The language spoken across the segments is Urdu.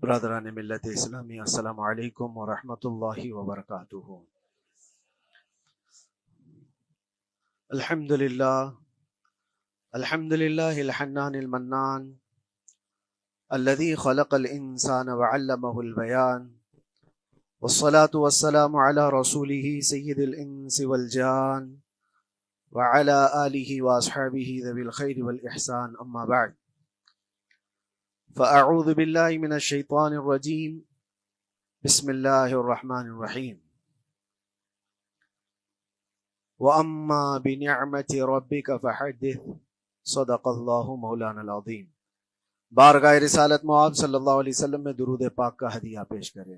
برادران ملت اسلامی، السلام علیکم ورحمۃ اللہ وبرکاتہ۔ الحمد للہ الحنان المنان الذي خلق الانسان وعلمه البيان، والصلاة والسلام على رسوله سید الانس والجان وعلى آلہ واصحابہ ذوی الخیر والاحسان، اما بعد، فاعوذ باللہ من الشیطان الرجیم، بسم اللہ الرحمن الرحیم۔ وَأَمَّا بِنِعْمَةِ رَبِّكَ فَحَدِّثْ، صدق اللہ مولانا العظیم۔ بارگاہ رسالت معاب صلی اللہ علیہ وسلم میں درود پاک کا ہدیہ پیش کریں۔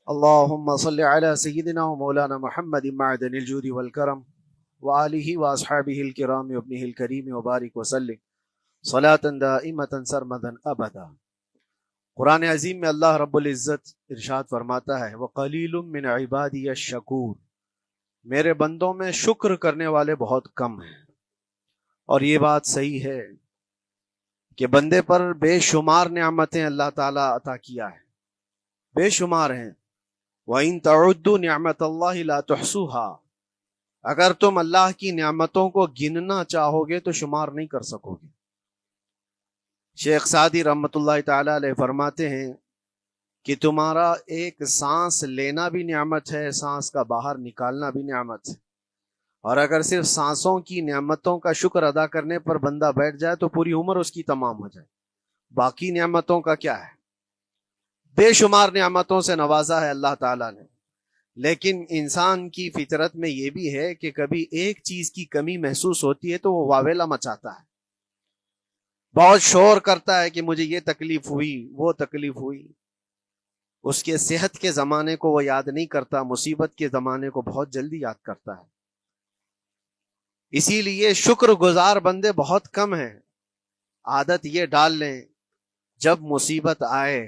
اللہم صلی علی سیدنا و مولانا محمد معدن الجود والکرم وآلہ واصحابہ الکرام وابنہ الکریم وبارک وسلم صلاة دائمة سرمدا ابدا۔ قرآن عظیم میں اللہ رب العزت ارشاد فرماتا ہے، وَقَلِيلٌ مِّنْ عِبَادِيَ الشَّكُورُ، میرے بندوں میں شکر کرنے والے بہت کم ہیں۔ اور یہ بات صحیح ہے کہ بندے پر بے شمار نعمتیں اللہ تعالیٰ عطا کیا ہے، بے شمار ہیں۔ وَإِن تَعُدُّوا نِعْمَةَ اللَّهِ لَا تُحْصُوهَا، اگر تم اللہ کی نعمتوں کو گننا چاہو گے تو شمار نہیں کر سکو گے۔ شیخ سعدی رحمۃ اللہ تعالیٰ علیہ فرماتے ہیں کہ تمہارا ایک سانس لینا بھی نعمت ہے، سانس کا باہر نکالنا بھی نعمت ہے، اور اگر صرف سانسوں کی نعمتوں کا شکر ادا کرنے پر بندہ بیٹھ جائے تو پوری عمر اس کی تمام ہو جائے، باقی نعمتوں کا کیا ہے؟ بے شمار نعمتوں سے نوازا ہے اللہ تعالیٰ نے، لیکن انسان کی فطرت میں یہ بھی ہے کہ کبھی ایک چیز کی کمی محسوس ہوتی ہے تو وہ واویلا مچاتا ہے، بہت شور کرتا ہے کہ مجھے یہ تکلیف ہوئی، وہ تکلیف ہوئی۔ اس کے صحت کے زمانے کو وہ یاد نہیں کرتا، مصیبت کے زمانے کو بہت جلدی یاد کرتا ہے۔ اسی لیے شکر گزار بندے بہت کم ہیں۔ عادت یہ ڈال لیں، جب مصیبت آئے،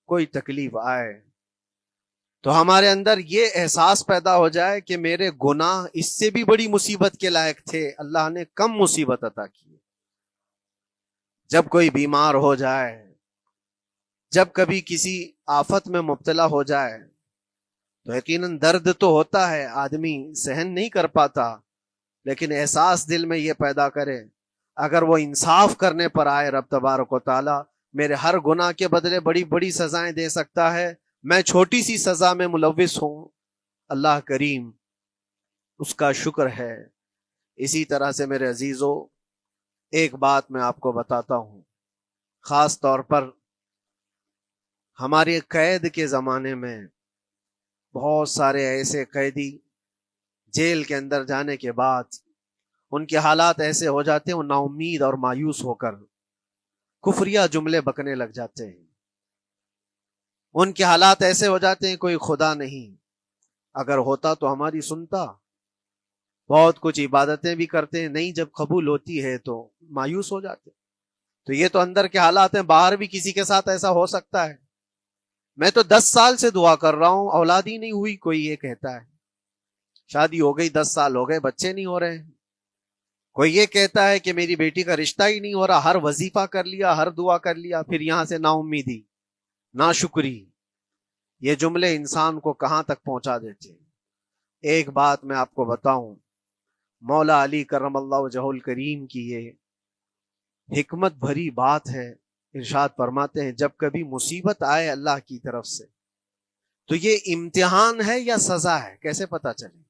کوئی تکلیف آئے، تو ہمارے اندر یہ احساس پیدا ہو جائے کہ میرے گناہ اس سے بھی بڑی مصیبت کے لائق تھے، اللہ نے کم مصیبت عطا کی۔ جب کوئی بیمار ہو جائے، جب کبھی کسی آفت میں مبتلا ہو جائے تو یقیناً درد تو ہوتا ہے، آدمی سہن نہیں کر پاتا، لیکن احساس دل میں یہ پیدا کرے اگر وہ انصاف کرنے پر آئے رب تبارک و تعالی میرے ہر گناہ کے بدلے بڑی بڑی سزائیں دے سکتا ہے، میں چھوٹی سی سزا میں ملوث ہوں، اللہ کریم اس کا شکر ہے۔ اسی طرح سے میرے عزیزو، ایک بات میں آپ کو بتاتا ہوں، خاص طور پر ہمارے قید کے زمانے میں بہت سارے ایسے قیدی جیل کے اندر جانے کے بعد ان کے حالات ایسے ہو جاتے ہیں، وہ نا امید اور مایوس ہو کر کفریہ جملے بکنے لگ جاتے ہیں۔ ان کے حالات ایسے ہو جاتے ہیں کوئی خدا نہیں، اگر ہوتا تو ہماری سنتا، بہت کچھ عبادتیں بھی کرتے ہیں، نہیں جب قبول ہوتی ہے تو مایوس ہو جاتے۔ تو یہ تو اندر کے حالات ہیں، باہر بھی کسی کے ساتھ ایسا ہو سکتا ہے۔ میں تو 10 سال سے دعا کر رہا ہوں، اولاد ہی نہیں ہوئی، کوئی یہ کہتا ہے۔ شادی ہو گئی، 10 سال ہو گئے، بچے نہیں ہو رہے ہیں۔ کوئی یہ کہتا ہے کہ میری بیٹی کا رشتہ ہی نہیں ہو رہا، ہر وظیفہ کر لیا، ہر دعا کر لیا، پھر یہاں سے نا امیدی، نا شکری۔ یہ جملے انسان کو کہاں تک پہنچا دیتے ہیں۔ ایک بات میں آپ کو بتاؤں، مولا علی کرم اللہ وجہہ الکریم کی یہ حکمت بھری بات ہے، ارشاد فرماتے ہیں جب کبھی مصیبت آئے اللہ کی طرف سے تو یہ امتحان ہے یا سزا ہے، کیسے پتا چلے؟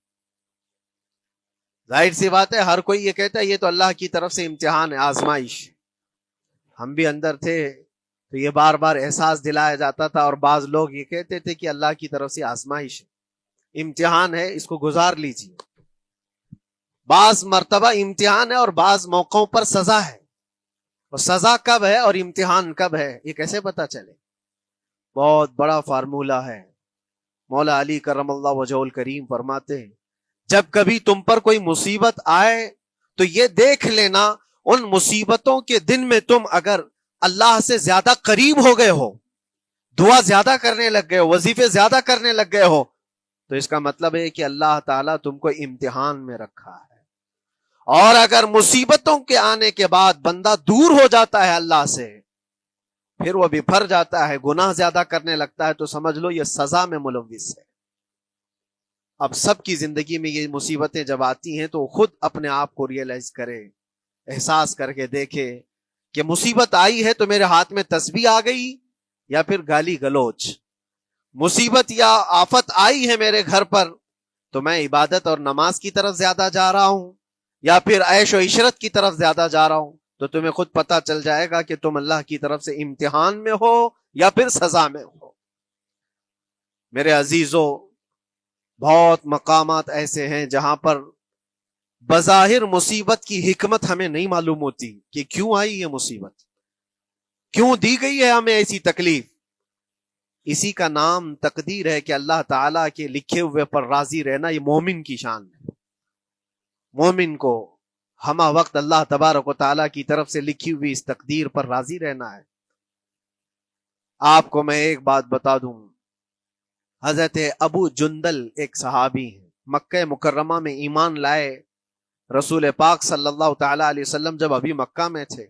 ظاہر سی بات ہے، ہر کوئی یہ کہتا ہے یہ تو اللہ کی طرف سے امتحان ہے، آزمائش۔ ہم بھی اندر تھے تو یہ بار بار احساس دلایا جاتا تھا، اور بعض لوگ یہ کہتے تھے کہ اللہ کی طرف سے آزمائش ہے، امتحان ہے، اس کو گزار لیجیے۔ بعض مرتبہ امتحان ہے اور بعض موقعوں پر سزا ہے، اور سزا کب ہے اور امتحان کب ہے یہ کیسے پتا چلے؟ بہت بڑا فارمولہ ہے۔ مولا علی کرم اللہ وجہہ الکریم فرماتے ہیں جب کبھی تم پر کوئی مصیبت آئے تو یہ دیکھ لینا ان مصیبتوں کے دن میں تم اگر اللہ سے زیادہ قریب ہو گئے ہو، دعا زیادہ کرنے لگ گئے ہو، وظیفے زیادہ کرنے لگ گئے ہو، تو اس کا مطلب ہے کہ اللہ تعالیٰ تم کو امتحان میں رکھا ہے۔ اور اگر مصیبتوں کے آنے کے بعد بندہ دور ہو جاتا ہے اللہ سے، پھر وہ بفر جاتا ہے، گناہ زیادہ کرنے لگتا ہے، تو سمجھ لو یہ سزا میں ملوث ہے۔ اب سب کی زندگی میں یہ مصیبتیں جب آتی ہیں تو خود اپنے آپ کو ریئلائز کرے، احساس کر کے دیکھے کہ مصیبت آئی ہے تو میرے ہاتھ میں تسبیح آ گئی یا پھر گالی گلوچ، مصیبت یا آفت آئی ہے میرے گھر پر تو میں عبادت اور نماز کی طرف زیادہ جا رہا ہوں یا پھر عیش و عشرت کی طرف زیادہ جا رہا ہوں، تو تمہیں خود پتہ چل جائے گا کہ تم اللہ کی طرف سے امتحان میں ہو یا پھر سزا میں ہو۔ میرے عزیزو، بہت مقامات ایسے ہیں جہاں پر بظاہر مصیبت کی حکمت ہمیں نہیں معلوم ہوتی کہ کیوں آئی یہ مصیبت، کیوں دی گئی ہے ہمیں ایسی تکلیف۔ اسی کا نام تقدیر ہے کہ اللہ تعالیٰ کے لکھے ہوئے پر راضی رہنا یہ مومن کی شان ہے۔ مومن کو ہمہ وقت اللہ تبارک و تعالیٰ کی طرف سے لکھی ہوئی اس تقدیر پر راضی رہنا ہے۔ آپ کو میں ایک بات بتا دوں، حضرت ابو جندل ایک صحابی ہیں، مکہ مکرمہ میں ایمان لائے۔ رسول پاک صلی اللہ تعالی علیہ وسلم جب ابھی مکہ میں تھے،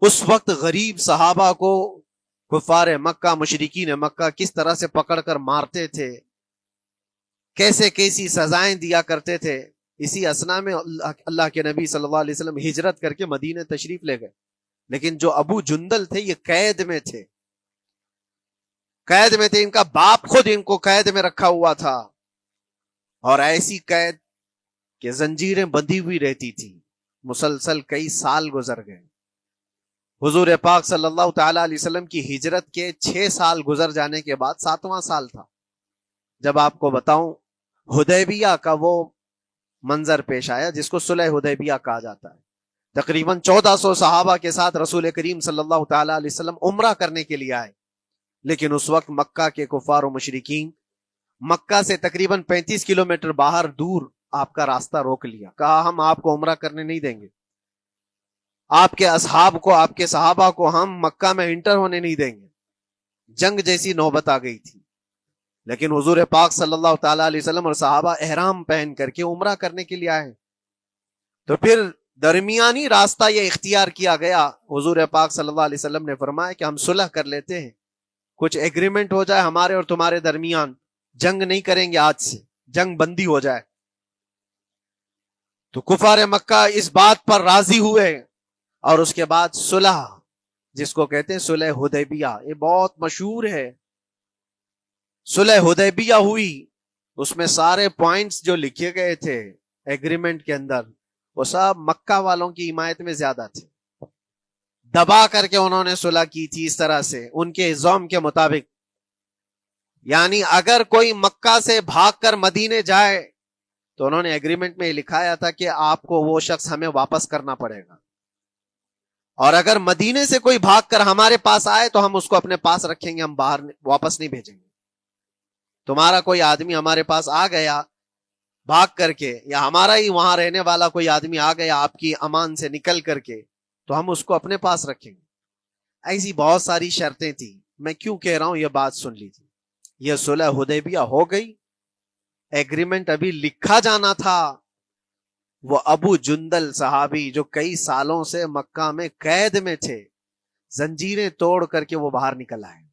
اس وقت غریب صحابہ کو کفار مکہ، مشرکین مکہ کس طرح سے پکڑ کر مارتے تھے، کیسے کیسی سزائیں دیا کرتے تھے۔ اسی اسنا میں اللہ کے نبی صلی اللہ علیہ وسلم ہجرت کر کے مدینہ تشریف لے گئے، لیکن جو ابو جندل تھے یہ قید میں تھے، قید میں تھے، ان کا باپ خود ان کو قید میں رکھا ہوا تھا، اور ایسی قید کہ زنجیریں بندھی ہوئی رہتی تھی، مسلسل کئی سال گزر گئے۔ حضور پاک صلی اللہ تعالی علیہ وسلم کی ہجرت کے 6 سال گزر جانے کے بعد 7واں سال تھا جب آپ کو بتاؤں حدیبیہ کا وہ منظر پیش آیا جس کو صلح حدیبیہ کہا جاتا ہے۔ تقریباً 1400 صحابہ کے ساتھ رسول کریم صلی اللہ تعالی علیہ وسلم عمرہ کرنے کے لیے آئے، لیکن اس وقت مکہ کے کفار و مشرکین مکہ سے تقریباً 35 کلومیٹر باہر دور آپ کا راستہ روک لیا، کہا ہم آپ کو عمرہ کرنے نہیں دیں گے، آپ کے اصحاب کو، آپ کے صحابہ کو ہم مکہ میں انٹر ہونے نہیں دیں گے۔ جنگ جیسی نوبت آ گئی تھی، لیکن حضور پاک صلی اللہ تعالی علیہ وسلم اور صحابہ احرام پہن کر کے عمرہ کرنے کے لیے آئے، تو پھر درمیانی راستہ یہ اختیار کیا گیا۔ حضور پاک صلی اللہ علیہ وسلم نے فرمایا کہ ہم صلح کر لیتے ہیں، کچھ ایگریمنٹ ہو جائے ہمارے اور تمہارے درمیان، جنگ نہیں کریں گے، آج سے جنگ بندی ہو جائے۔ تو کفار مکہ اس بات پر راضی ہوئے، اور اس کے بعد صلح، جس کو کہتے ہیں صلح حدیبیہ، یہ بہت مشہور ہے۔ صلح حدیبیہ ہوئی، اس میں سارے پوائنٹس جو لکھے گئے تھے ایگریمنٹ کے اندر وہ سب مکہ والوں کی حمایت میں زیادہ تھے، دبا کر کے انہوں نے صلح کی تھی اس طرح سے ان کے الزام کے مطابق، یعنی اگر کوئی مکہ سے بھاگ کر مدینے جائے تو انہوں نے ایگریمنٹ میں لکھایا تھا کہ آپ کو وہ شخص ہمیں واپس کرنا پڑے گا، اور اگر مدینے سے کوئی بھاگ کر ہمارے پاس آئے تو ہم اس کو اپنے پاس رکھیں گے، ہم باہر واپس نہیں بھیجیں گے۔ تمہارا کوئی آدمی ہمارے پاس آ گیا بھاگ کر کے، یا ہمارا ہی وہاں رہنے والا کوئی آدمی آ گیا آپ کی امان سے نکل کر کے، تو ہم اس کو اپنے پاس رکھیں گے۔ ایسی بہت ساری شرطیں تھیں، میں کیوں کہہ رہا ہوں یہ بات سن لیجیے۔ یہ صلح حدیبیہ ہو گئی، ایگریمنٹ ابھی لکھا جانا تھا۔ وہ ابو جندل صحابی جو کئی سالوں سے مکہ میں قید میں تھے، زنجیریں توڑ کر کے وہ باہر نکل آئے،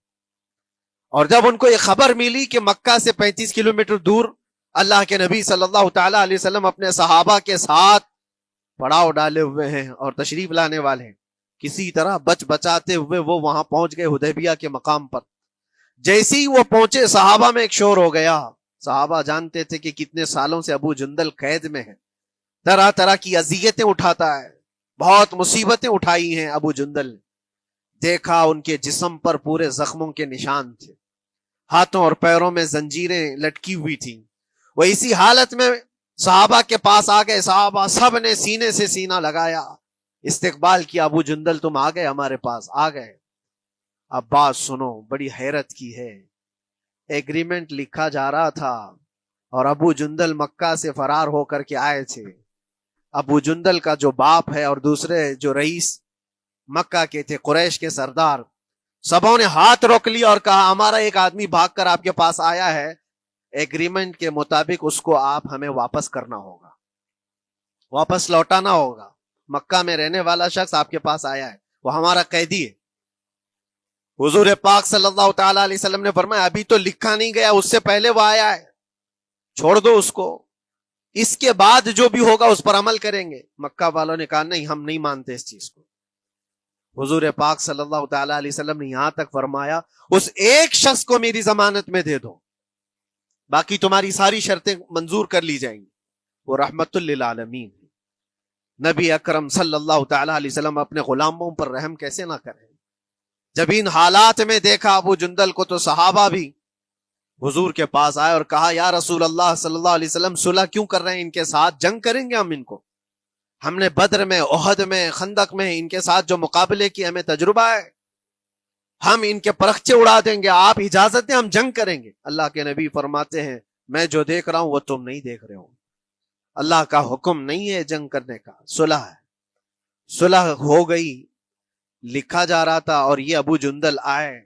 اور جب ان کو یہ خبر ملی کہ مکہ سے 35 کلومیٹر دور اللہ کے نبی صلی اللہ تعالی علیہ وسلم اپنے صحابہ کے ساتھ پڑاؤ ڈالے ہوئے ہیں اور تشریف لانے والے ہیں، کسی طرح بچ بچاتے ہوئے وہ وہاں پہنچ گئے حدیبیہ کے مقام پر۔ جیسے ہی وہ پہنچے صحابہ میں ایک شور ہو گیا، صحابہ جانتے تھے کہ کتنے سالوں سے ابو جندل قید میں ہے، طرح طرح کی اذیتیں اٹھاتا ہے، بہت مصیبتیں اٹھائی ہیں ابو جندل نے۔ دیکھا ان کے جسم پر پورے زخموں کے نشان تھے، ہاتھوں اور پیروں میں زنجیریں لٹکی ہوئی تھیں۔ وہ اسی حالت میں صحابہ کے پاس آ گئے، صحابہ سب نے سینے سے سینہ لگایا، استقبال کیا، ابو جندل تم آ گئے ہمارے پاس، آ گئے۔ اب بات سنو، بڑی حیرت کی ہے، ایگریمنٹ لکھا جا رہا تھا اور ابو جندل مکہ سے فرار ہو کر کے آئے تھے۔ ابو جندل کا جو باپ ہے اور دوسرے جو رئیس مکہ کے تھے، قریش کے سردار، سبوں نے ہاتھ روک لیا اور کہا ہمارا ایک آدمی بھاگ کر آپ کے پاس آیا ہے، ایگریمنٹ کے مطابق اس کو آپ ہمیں واپس کرنا ہوگا، واپس لوٹانا ہوگا۔ مکہ میں رہنے والا شخص آپ کے پاس آیا ہے، وہ ہمارا قیدی ہے۔ حضور پاک صلی اللہ تعالی علیہ وسلم نے فرمایا ابھی تو لکھا نہیں گیا، اس سے پہلے وہ آیا ہے، چھوڑ دو اس کو، اس کے بعد جو بھی ہوگا اس پر عمل کریں گے۔ مکہ والوں نے کہا نہیں، ہم نہیں مانتے اس چیز کو۔ حضور پاک صلی اللہ تعالی علیہ وسلم نے یہاں تک فرمایا اس ایک شخص کو میری ضمانت میں دے دو، باقی تمہاری ساری شرطیں منظور کر لی جائیں گی۔ وہ رحمت للعالمین، نبی اکرم صلی اللہ تعالی علیہ وسلم اپنے غلاموں پر رحم کیسے نہ کریں؟ جب ان حالات میں دیکھا ابو جندل کو تو صحابہ بھی حضور کے پاس آئے اور کہا یا رسول اللہ صلی اللہ علیہ وسلم صلح کیوں کر رہے ہیں ان کے ساتھ؟ جنگ کریں گے ہم ان کو، ہم نے بدر میں، احد میں، خندق میں ان کے ساتھ جو مقابلے کی ہمیں تجربہ ہے، ہم ان کے پرخچے اڑا دیں گے، آپ اجازت دیں ہم جنگ کریں گے۔ اللہ کے نبی فرماتے ہیں میں جو دیکھ رہا ہوں وہ تم نہیں دیکھ رہے ہو، اللہ کا حکم نہیں ہے جنگ کرنے کا، صلح ہے۔ صلح ہو گئی، لکھا جا رہا تھا، اور یہ ابو جندل آئے۔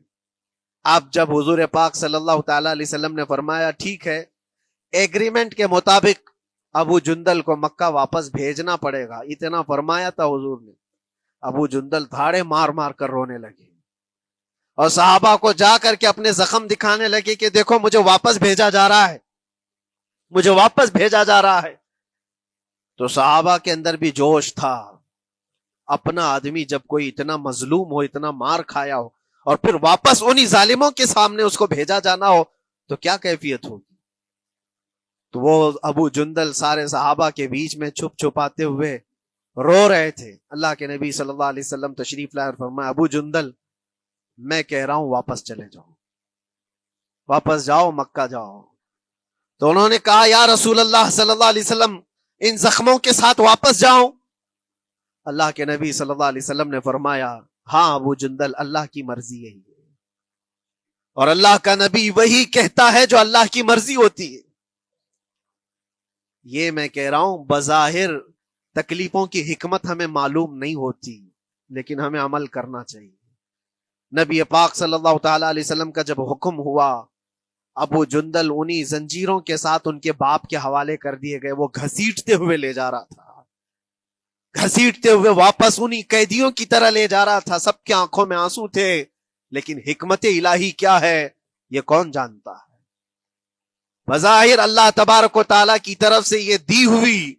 اب جب حضور پاک صلی اللہ تعالی علیہ وسلم نے فرمایا ٹھیک ہے، ایگریمنٹ کے مطابق ابو جندل کو مکہ واپس بھیجنا پڑے گا، اتنا فرمایا تھا حضور نے، ابو جندل دھاڑے مار مار کر رونے لگے اور صحابہ کو جا کر کے اپنے زخم دکھانے لگے کہ دیکھو مجھے واپس بھیجا جا رہا ہے، مجھے واپس بھیجا جا رہا ہے۔ تو صحابہ کے اندر بھی جوش تھا، اپنا آدمی جب کوئی اتنا مظلوم ہو، اتنا مار کھایا ہو، اور پھر واپس انہی ظالموں کے سامنے اس کو بھیجا جانا ہو تو کیا کیفیت ہوگی۔ تو وہ ابو جندل سارے صحابہ کے بیچ میں چھپ چھپاتے ہوئے رو رہے تھے۔ اللہ کے نبی صلی اللہ علیہ وسلم تشریف لائے اور فرمایا ابو جندل میں کہہ رہا ہوں واپس چلے جاؤ، واپس جاؤ، مکہ جاؤ۔ تو انہوں نے کہا یا رسول اللہ صلی اللہ علیہ وسلم ان زخموں کے ساتھ واپس جاؤں؟ اللہ کے نبی صلی اللہ علیہ وسلم نے فرمایا ہاں ابو جندل، اللہ کی مرضی یہی ہے، اور اللہ کا نبی وہی کہتا ہے جو اللہ کی مرضی ہوتی ہے۔ یہ میں کہہ رہا ہوں بظاہر تکلیفوں کی حکمت ہمیں معلوم نہیں ہوتی، لیکن ہمیں عمل کرنا چاہیے۔ نبی پاک صلی اللہ تعالی علیہ وسلم کا جب حکم ہوا، ابو جندل انہی زنجیروں کے ساتھ ان کے باپ کے حوالے کر دیے گئے، وہ گھسیٹتے ہوئے لے جا رہا تھا، گھسیٹتے ہوئے واپس انہی قیدیوں کی طرح لے جا رہا تھا۔ سب کی آنکھوں میں آنسو تھے، لیکن حکمت الہی کیا ہے یہ کون جانتا ہے؟ بظاہر اللہ تبارک و تعالیٰ کی طرف سے یہ دی ہوئی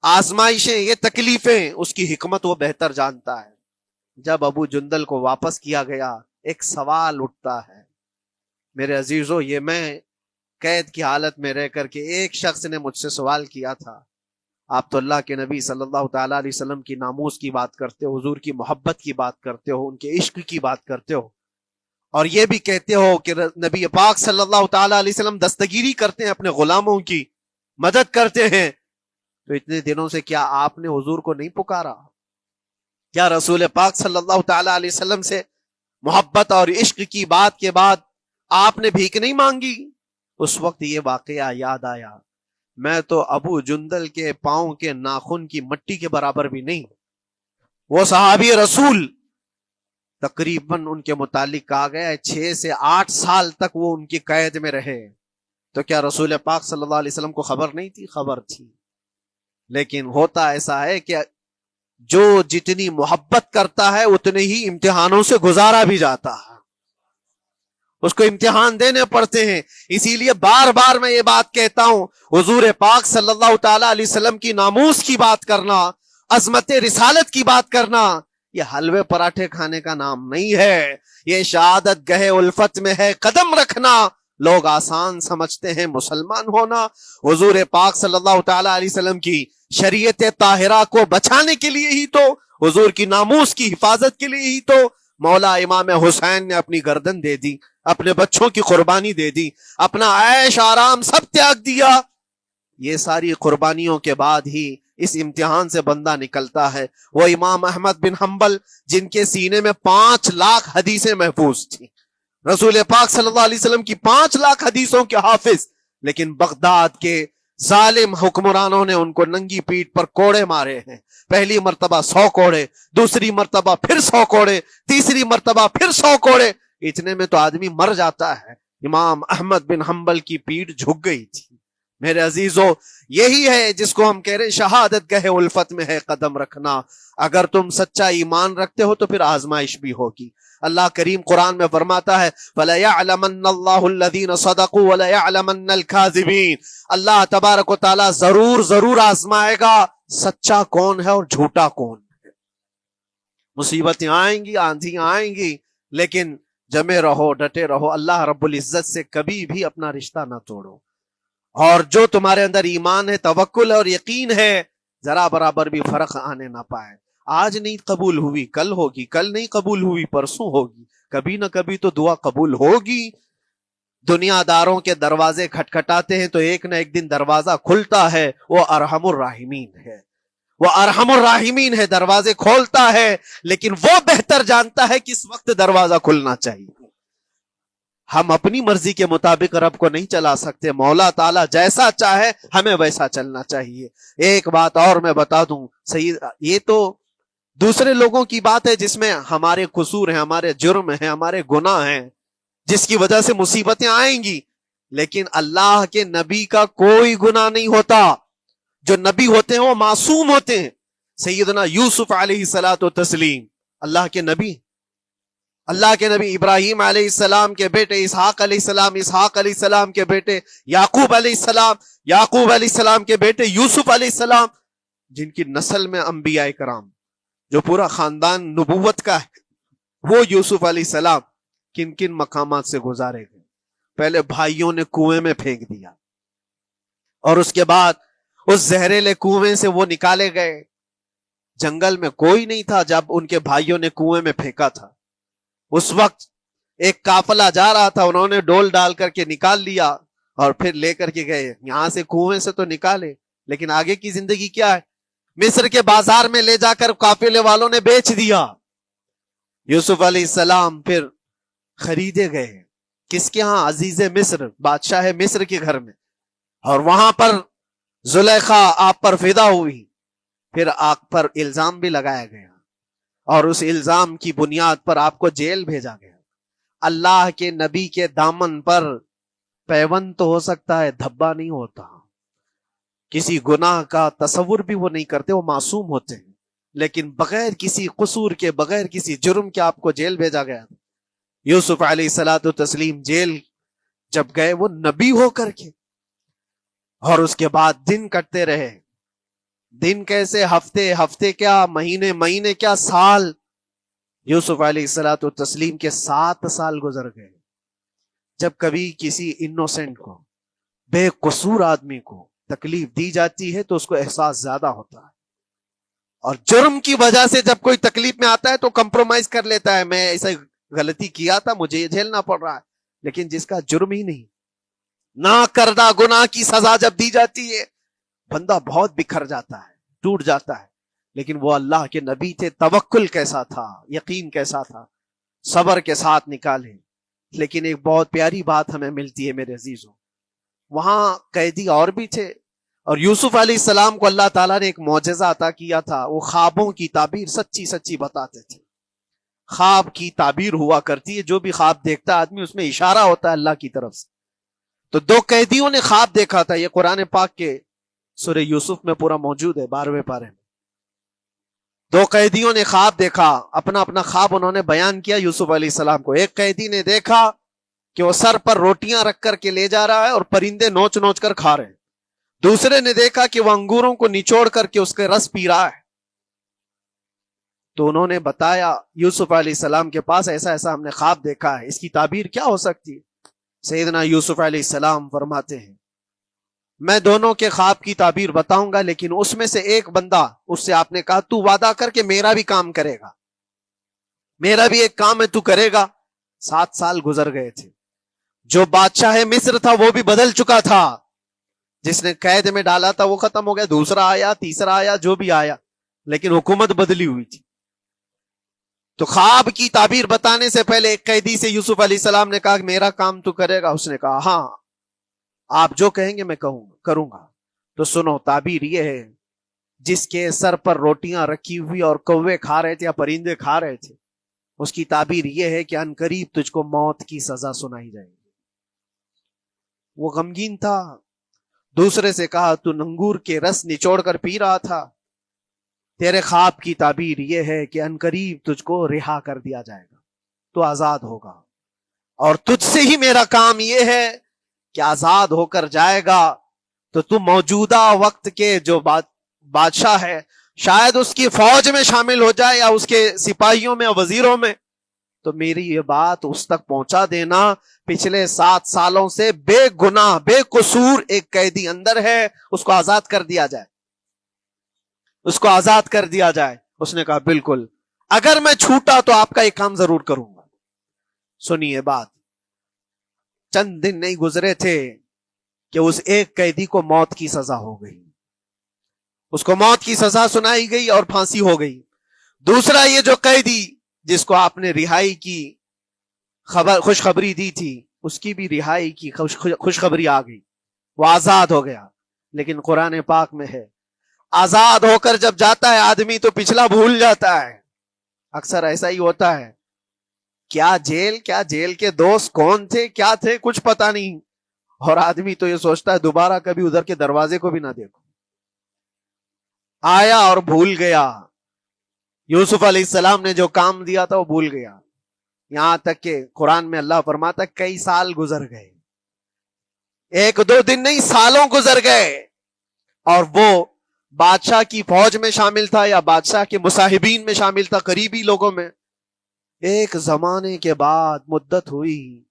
آزمائشیں، یہ تکلیفیں، اس کی حکمت وہ بہتر جانتا ہے۔ جب ابو جندل کو واپس کیا گیا، ایک سوال اٹھتا ہے میرے عزیزو، یہ میں قید کی حالت میں رہ کر کے ایک شخص نے مجھ سے سوال کیا تھا، آپ تو اللہ کے نبی صلی اللہ تعالی علیہ وسلم کی ناموس کی بات کرتے ہو، حضور کی محبت کی بات کرتے ہو، ان کے عشق کی بات کرتے ہو، اور یہ بھی کہتے ہو کہ نبی پاک صلی اللہ تعالی علیہ وسلم دستگیری کرتے ہیں، اپنے غلاموں کی مدد کرتے ہیں، تو اتنے دنوں سے کیا آپ نے حضور کو نہیں پکارا؟ کیا رسول پاک صلی اللہ تعالی علیہ وسلم سے محبت اور عشق کی بات کے بعد آپ نے بھیک نہیں مانگی؟ اس وقت یہ واقعہ یاد آیا، میں تو ابو جندل کے پاؤں کے ناخن کی مٹی کے برابر بھی نہیں۔ وہ صحابی رسول تقریباً ان کے متعلق کہا گیا ہے 6 سے 8 سال تک وہ ان کی قید میں رہے، تو کیا رسول پاک صلی اللہ علیہ وسلم کو خبر نہیں تھی؟ خبر تھی، لیکن ہوتا ایسا ہے کہ جو جتنی محبت کرتا ہے اتنے ہی امتحانوں سے گزارا بھی جاتا ہے، اس کو امتحان دینے پڑتے ہیں۔ اسی لیے بار بار میں یہ بات کہتا ہوں، حضور پاک صلی اللہ تعالی علیہ وسلم کی ناموس کی بات کرنا، عظمت رسالت کی بات کرنا، یہ حلوے پراٹھے کھانے کا نام نہیں ہے، یہ شہادت گہے الفت میں ہے قدم رکھنا۔ لوگ آسان سمجھتے ہیں مسلمان ہونا، حضور پاک صلی اللہ تعالی علیہ وسلم کی شریعت طاہرہ کو بچانے کے لیے ہی تو، حضور کی ناموس کی حفاظت کے لیے ہی تو مولا امام حسین نے اپنی گردن دے دی، اپنے بچوں کی قربانی دے دی، اپنا عیش آرام سب تیاگ دیا۔ یہ ساری قربانیوں کے بعد ہی اس امتحان سے بندہ نکلتا ہے۔ وہ امام احمد بن حنبل جن کے سینے میں 5 لاکھ حدیثیں محفوظ تھیں، رسول پاک صلی اللہ علیہ وسلم کی 5 لاکھ حدیثوں کے حافظ، لیکن بغداد کے ظالم حکمرانوں نے ان کو ننگی پیٹھ پر کوڑے مارے ہیں، پہلی مرتبہ 100 کوڑے، دوسری مرتبہ پھر 100 کوڑے، تیسری مرتبہ پھر 100 کوڑے، اتنے میں تو آدمی مر جاتا ہے۔ امام احمد بن حنبل کی پیٹھ جھک گئی تھی۔ میرے عزیزو، یہی ہے جس کو ہم کہہ رہے شہادت گہے الفت میں ہے قدم رکھنا۔ اگر تم سچا ایمان رکھتے ہو تو پھر آزمائش بھی ہوگی، اللہ کریم قرآن میں فرماتا ہے وَلَيَعْلَمَنَّ اللَّهُ الَّذِينَ صَدَقُوا وَلَيَعْلَمَنَّ الْكَاذِبِينَ، اللہ تبارک و تعالیٰ ضرور آزمائے گا سچا کون ہے اور جھوٹا کون ہے۔ مصیبتیں آئیں گی، آندھیاں آئیں گی، لیکن جمے رہو، ڈٹے رہو، اللہ رب العزت سے کبھی بھی اپنا رشتہ نہ توڑو، اور جو تمہارے اندر ایمان ہے، توکل اور یقین ہے، ذرا برابر بھی فرق آنے نہ پائے۔ آج نہیں قبول ہوئی کل ہوگی، کل نہیں قبول ہوئی پرسوں ہوگی، کبھی نہ کبھی تو دعا قبول ہوگی۔ دنیا داروں کے دروازے کھٹکھٹاتے ہیں تو ایک نہ ایک دن دروازہ کھلتا ہے، وہ ارحم الراحمین ہے، وہ ارحم الراحمین ہے، دروازے کھولتا ہے، لیکن وہ بہتر جانتا ہے کس وقت دروازہ کھلنا چاہیے۔ ہم اپنی مرضی کے مطابق رب کو نہیں چلا سکتے، مولا تعالیٰ جیسا چاہے ہمیں ویسا چلنا چاہیے۔ ایک بات اور میں بتا دوں سید، یہ تو دوسرے لوگوں کی بات ہے جس میں ہمارے قصور ہیں، ہمارے جرم ہیں، ہمارے گناہ ہیں، جس کی وجہ سے مصیبتیں آئیں گی، لیکن اللہ کے نبی کا کوئی گناہ نہیں ہوتا۔ جو نبی ہوتے ہیں وہ معصوم ہوتے ہیں۔ سیدنا یوسف علیہ الصلوۃ والتسلیم اللہ کے نبی، اللہ کے نبی ابراہیم علیہ السلام کے بیٹے اسحاق علیہ السلام، اسحاق علیہ السلام کے بیٹے یعقوب علیہ السلام، یعقوب علیہ السلام کے بیٹے یوسف علیہ السلام، جن کی نسل میں انبیاء کرام، جو پورا خاندان نبوت کا ہے، وہ یوسف علیہ السلام کن کن مقامات سے گزارے گئے۔ پہلے بھائیوں نے کنویں میں پھینک دیا، اور اس کے بعد اس زہریلے کنویں سے وہ نکالے گئے۔ جنگل میں کوئی نہیں تھا جب ان کے بھائیوں نے کنویں میں پھینکا تھا۔ اس وقت ایک قافلہ جا رہا تھا، انہوں نے ڈول ڈال کر کے نکال لیا اور پھر لے کر کے گئے۔ یہاں سے کنویں سے تو نکالے، لیکن آگے کی زندگی کیا ہے؟ مصر کے بازار میں لے جا کر قافلے والوں نے بیچ دیا۔ یوسف علیہ السلام پھر خریدے گئے، کس کے ہاں؟ عزیز مصر، بادشاہ مصر کے گھر میں، اور وہاں پر زلیخا آپ پر فدا ہوئی، پھر آپ پر الزام بھی لگایا گیا، اور اس الزام کی بنیاد پر آپ کو جیل بھیجا گیا۔ اللہ کے نبی کے دامن پر پیوند تو ہو سکتا ہے، دھبا نہیں ہوتا۔ کسی گناہ کا تصور بھی وہ نہیں کرتے، وہ معصوم ہوتے ہیں، لیکن بغیر کسی قصور کے، بغیر کسی جرم کے آپ کو جیل بھیجا گیا۔ یوسف علیہ الصلوۃ والتسلیم جیل جب گئے، وہ نبی ہو کر کے، اور اس کے بعد دن کٹتے رہے۔ دن کیسے؟ ہفتے، ہفتے کیا مہینے، مہینے کیا سال۔ یوسف علیہ الصلوۃ والتسلیم کے 7 سال گزر گئے۔ جب کبھی کسی انوسنٹ کو، بے قصور آدمی کو تکلیف دی جاتی ہے تو اس کو احساس زیادہ ہوتا ہے، اور جرم کی وجہ سے جب کوئی تکلیف میں آتا ہے تو کمپرومائز کر لیتا ہے، میں ایسا غلطی کیا تھا، مجھے یہ جھیلنا پڑ رہا ہے۔ لیکن جس کا جرم ہی نہیں، نہ کردہ گناہ کی سزا جب دی جاتی ہے، بندہ بہت بکھر جاتا ہے، ٹوٹ جاتا ہے۔ لیکن وہ اللہ کے نبی تھے، توکل کیسا تھا، یقین کیسا تھا، صبر کے ساتھ نکالے۔ لیکن ایک بہت پیاری بات ہمیں ملتی ہے میرے عزیزوں، وہاں قیدی اور بھی تھے، اور یوسف علیہ السلام کو اللہ تعالیٰ نے ایک معجزہ عطا کیا تھا۔ وہ خوابوں کی تعبیر سچی سچی بتاتے تھے۔ خواب کی تعبیر ہوا کرتی ہے، جو بھی خواب دیکھتا آدمی اس میں اشارہ ہوتا ہے اللہ کی طرف سے۔ تو 2 قیدیوں نے خواب دیکھا تھا، یہ قرآن پاک کے سورہ یوسف میں پورا موجود ہے، 12ویں پارے میں۔ 2 قیدیوں نے خواب دیکھا، اپنا اپنا خواب انہوں نے بیان کیا یوسف علیہ السلام کو۔ ایک قیدی نے دیکھا کہ وہ سر پر روٹیاں رکھ کر کے لے جا رہا ہے اور پرندے نوچ نوچ کر کھا رہے ہیں۔ دوسرے نے دیکھا کہ وہ انگوروں کو نچوڑ کر کے اس کے رس پی رہا ہے۔ تو انہوں نے بتایا یوسف علیہ السلام کے پاس، ایسا ایسا ہم نے خواب دیکھا ہے، اس کی تعبیر کیا ہو سکتی ہے؟ سیدنا یوسف علیہ السلام فرماتے ہیں، میں دونوں کے خواب کی تعبیر بتاؤں گا، لیکن اس میں سے ایک بندہ، اس سے آپ نے کہا تو وعدہ کر کے میرا بھی کام کرے گا، میرا بھی ایک کام ہے تو کرے گا۔ 7 سال گزر گئے تھے، جو بادشاہ مصر تھا وہ بھی بدل چکا تھا، جس نے قید میں ڈالا تھا وہ ختم ہو گیا، دوسرا آیا، تیسرا آیا، جو بھی آیا، لیکن حکومت بدلی ہوئی تھی۔ تو خواب کی تعبیر بتانے سے پہلے ایک قیدی سے یوسف علیہ السلام نے کہا کہ میرا کام تو کرے گا؟ اس نے کہا ہاں، آپ جو کہیں گے میں کروں گا۔ تو سنو، تعبیر یہ ہے، جس کے سر پر روٹیاں رکھی ہوئی اور کوے کھا رہے تھے یا پرندے کھا رہے تھے، اس کی تعبیر یہ ہے کہ عنقریب تجھ کو موت کی سزا سنائی جائے گی۔ وہ غمگین تھا۔ دوسرے سے کہا تو انگور کے رس نچوڑ کر پی رہا تھا، تیرے خواب کی تعبیر یہ ہے کہ عنقریب تجھ کو رہا کر دیا جائے گا، تو آزاد ہوگا، اور تجھ سے ہی میرا کام یہ ہے کہ آزاد ہو کر جائے گا تو تم موجودہ وقت کے جو بادشاہ ہے شاید اس کی فوج میں شامل ہو جائے یا اس کے سپاہیوں میں وزیروں میں، تو میری یہ بات اس تک پہنچا دینا، پچھلے 7 سالوں سے بے گناہ بے قصور ایک قیدی اندر ہے، اس کو آزاد کر دیا جائے، اس کو آزاد کر دیا جائے۔ اس نے کہا بالکل، اگر میں چھوٹا تو آپ کا ایک کام ضرور کروں گا۔ سنیے بات، چند دن نہیں گزرے تھے کہ اس ایک قیدی کو موت کی سزا ہو گئی، اس کو موت کی سزا سنائی گئی اور پھانسی ہو گئی۔ دوسرا یہ جو قیدی جس کو آپ نے رہائی کی خوشخبری دی تھی، اس کی بھی رہائی کی خوشخبری آ گئی، وہ آزاد ہو گیا۔ لیکن قرآن پاک میں ہے آزاد ہو کر جب جاتا ہے آدمی تو پچھلا بھول جاتا ہے، اکثر ایسا ہی ہوتا ہے۔ کیا جیل کے دوست کون تھے کیا تھے کچھ پتا نہیں، اور آدمی تو یہ سوچتا ہے دوبارہ کبھی ادھر کے دروازے کو بھی نہ دیکھو، آیا اور بھول گیا۔ یوسف علیہ السلام نے جو کام دیا تھا وہ بھول گیا، یہاں تک کہ قرآن میں اللہ فرماتا کئی سال گزر گئے، 1-2 دن نہیں، سالوں گزر گئے، اور وہ بادشاہ کی فوج میں شامل تھا یا بادشاہ کے مصاحبین میں شامل تھا، قریبی لوگوں میں۔ ایک زمانے کے بعد مدت ہوئی،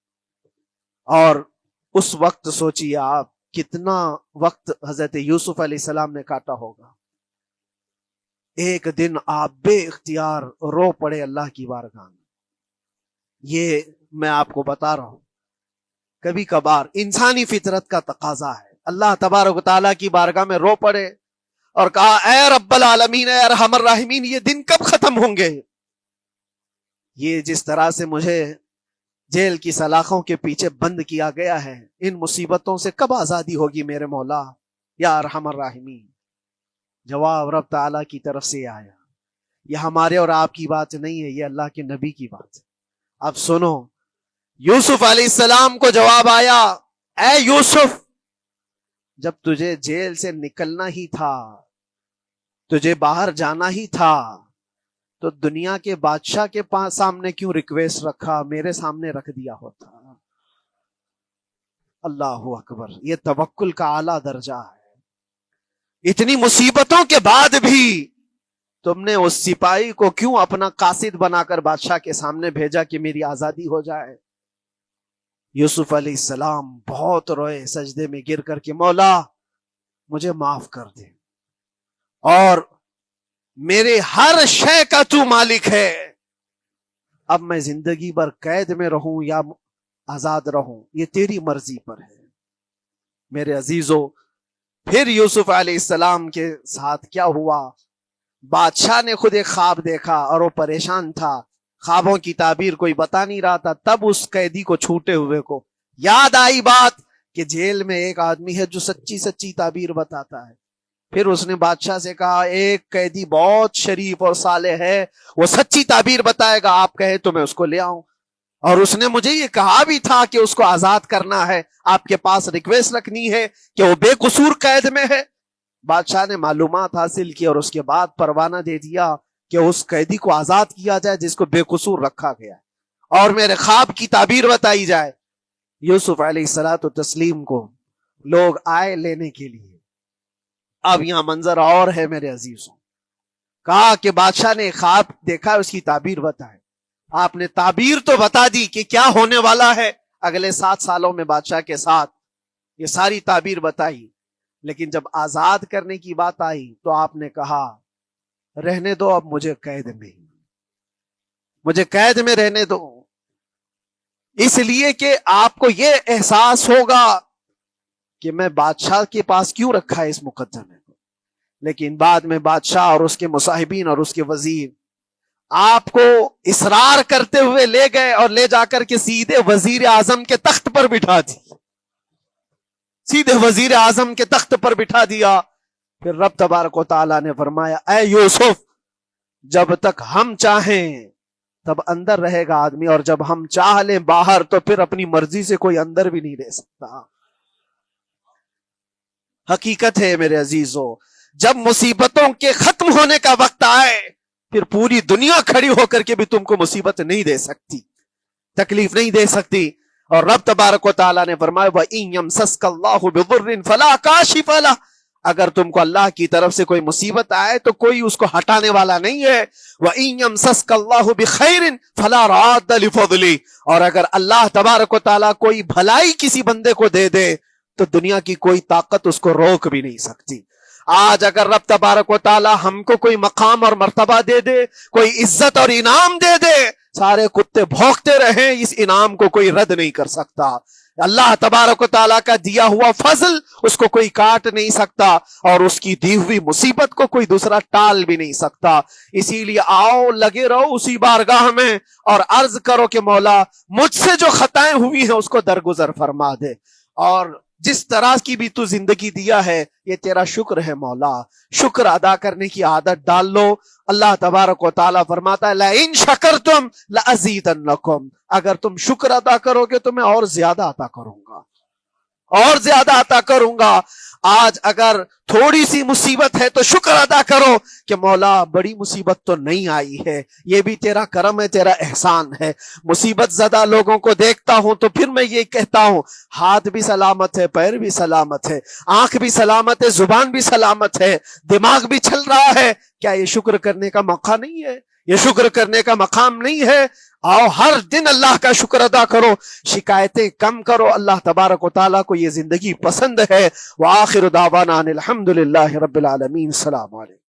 اور اس وقت سوچیے آپ کتنا وقت حضرت یوسف علیہ السلام نے کاٹا ہوگا۔ ایک دن آپ بے اختیار رو پڑے اللہ کی بارگاہ میں۔ یہ میں آپ کو بتا رہا ہوں، کبھی کبھار انسانی فطرت کا تقاضا ہے، اللہ تبارک و تعالیٰ کی بارگاہ میں رو پڑے اور کہا اے رب العالمین، اے ارحم الراحمین، یہ دن کب ختم ہوں گے؟ یہ جس طرح سے مجھے جیل کی سلاخوں کے پیچھے بند کیا گیا ہے، ان مصیبتوں سے کب آزادی ہوگی میرے مولا یا ارحم الراحمین؟ جواب رب تعالیٰ کی طرف سے آیا، یہ ہمارے اور آپ کی بات نہیں ہے، یہ اللہ کے نبی کی بات ہے۔ اب سنو، یوسف علیہ السلام کو جواب آیا، اے یوسف، جب تجھے جیل سے نکلنا ہی تھا، تجھے باہر جانا ہی تھا، تو دنیا کے بادشاہ کے پاس سامنے کیوں ریکویسٹ رکھا، میرے سامنے رکھ دیا ہوتا۔ اللہ اکبر، یہ توکل کا اعلیٰ درجہ ہے۔ اتنی مصیبتوں کے بعد بھی تم نے اس سپاہی کو کیوں اپنا قاصد بنا کر بادشاہ کے سامنے بھیجا کہ میری آزادی ہو جائے؟ یوسف علیہ السلام بہت روئے، سجدے میں گر کر کے مولا مجھے معاف کر دے، اور میرے ہر شے کا تو مالک ہے، اب میں زندگی بھر قید میں رہوں یا آزاد رہوں یہ تیری مرضی پر ہے۔ میرے عزیزو، پھر یوسف علیہ السلام کے ساتھ کیا ہوا؟ بادشاہ نے خود ایک خواب دیکھا اور وہ پریشان تھا، خوابوں کی تعبیر کوئی بتا نہیں رہا تھا۔ تب اس قیدی کو چھوٹے ہوئے کو یاد آئی بات کہ جیل میں ایک آدمی ہے جو سچی سچی تعبیر بتاتا ہے۔ پھر اس نے بادشاہ سے کہا ایک قیدی بہت شریف اور صالح ہے، وہ سچی تعبیر بتائے گا، آپ کہے تو میں اس کو لے آؤں، اور اس نے مجھے یہ کہا بھی تھا کہ اس کو آزاد کرنا ہے، آپ کے پاس ریکویسٹ رکھنی ہے کہ وہ بے قصور قید میں ہے۔ بادشاہ نے معلومات حاصل کی اور اس کے بعد پروانہ دے دیا کہ اس قیدی کو آزاد کیا جائے جس کو بے قصور رکھا گیا ہے، اور میرے خواب کی تعبیر بتائی جائے۔ یوسف علیہ الصلوۃ والتسلیم کو لوگ آئے لینے کے لیے۔ اب یہاں منظر اور ہے میرے عزیزوں، کہا کہ بادشاہ نے خواب دیکھا، اس کی تعبیر بتائے۔ آپ نے تعبیر تو بتا دی کہ کیا ہونے والا ہے اگلے 7 سالوں میں بادشاہ کے ساتھ، یہ ساری تعبیر بتائی، لیکن جب آزاد کرنے کی بات آئی تو آپ نے کہا رہنے دو، اب مجھے قید میں رہنے دو، اس لیے کہ آپ کو یہ احساس ہوگا کہ میں بادشاہ کے پاس کیوں رکھا ہے اس مقدمے کو۔ لیکن بعد میں بادشاہ اور اس کے مصاحبین اور اس کے وزیر آپ کو اصرار کرتے ہوئے لے گئے اور لے جا کر کے سیدھے وزیر اعظم کے تخت پر بٹھا دی، سیدھے وزیر اعظم کے تخت پر بٹھا دیا۔ پھر رب تبارک و تعالیٰ نے فرمایا اے یوسف، جب تک ہم چاہیں تب اندر رہے گا آدمی، اور جب ہم چاہ لیں باہر تو پھر اپنی مرضی سے کوئی اندر بھی نہیں رہ سکتا۔ حقیقت ہے میرے عزیزو، جب مصیبتوں کے ختم ہونے کا وقت آئے پھر پوری دنیا کھڑی ہو کر کے بھی تم کو مصیبت نہیں دے سکتی۔ تکلیف نہیں دے سکتی. اور رب تبارک و تعالیٰ نے فرمایا وَإِن يَمْسَسْكَ اللَّهُ بِضُرٍّ فَلَا كَاشِفَ لَهُ، اگر تم کو اللہ کی طرف سے کوئی مصیبت آئے تو کوئی اس کو ہٹانے والا نہیں ہے. وَإِن يَمْسَسْكَ اللَّهُ بِخَيْرٍ فَلَا رَادَّ لِفَضْلِهِ، اور اگر اللہ تبارک و تعالیٰ کوئی بھلائی کسی بندے کو دے دے تو دنیا کی کوئی طاقت اس کو روک بھی نہیں سکتی. آج اگر رب تبارک و تعالیٰ ہم کو کوئی مقام اور مرتبہ دے دے، کوئی عزت اور انعام دے دے، سارے کتے بھونکتے رہیں، اس انعام کو کوئی رد نہیں کر سکتا. اللہ تبارک و تعالیٰ کا دیا ہوا فضل اس کو کوئی کاٹ نہیں سکتا، اور اس کی دی ہوئی مصیبت کو کوئی دوسرا ٹال بھی نہیں سکتا. اسی لیے آؤ لگے رہو اسی بارگاہ میں اور عرض کرو کہ مولا مجھ سے جو خطائیں ہوئی ہیں اس کو درگزر فرما دے، اور جس طرح کی بھی تو زندگی دیا ہے یہ تیرا شکر ہے مولا. شکر ادا کرنے کی عادت ڈال لو. اللہ تبارک و تعالیٰ فرماتا ہے لَإِن شَكَرْتُمْ لَأَزِيدَنَّكُمْ، اگر تم شکر ادا کرو گے تو میں اور زیادہ عطا کروں گا، اور زیادہ عطا کروں گا. آج اگر تھوڑی سی مصیبت ہے تو شکر ادا کرو کہ مولا بڑی مصیبت تو نہیں آئی ہے، یہ بھی تیرا کرم ہے، تیرا احسان ہے. مصیبت زدہ لوگوں کو دیکھتا ہوں تو پھر میں یہ کہتا ہوں ہاتھ بھی سلامت ہے، پیر بھی سلامت ہے، آنکھ بھی سلامت ہے، زبان بھی سلامت ہے، دماغ بھی چل رہا ہے. کیا یہ شکر کرنے کا موقع نہیں ہے؟ یہ شکر کرنے کا مقام نہیں ہے؟ آؤ ہر دن اللہ کا شکر ادا کرو، شکایتیں کم کرو. اللہ تبارک و تعالیٰ کو یہ زندگی پسند ہے. وآخر دعوانا ان الحمد للہ رب العالمین. السلام علیکم.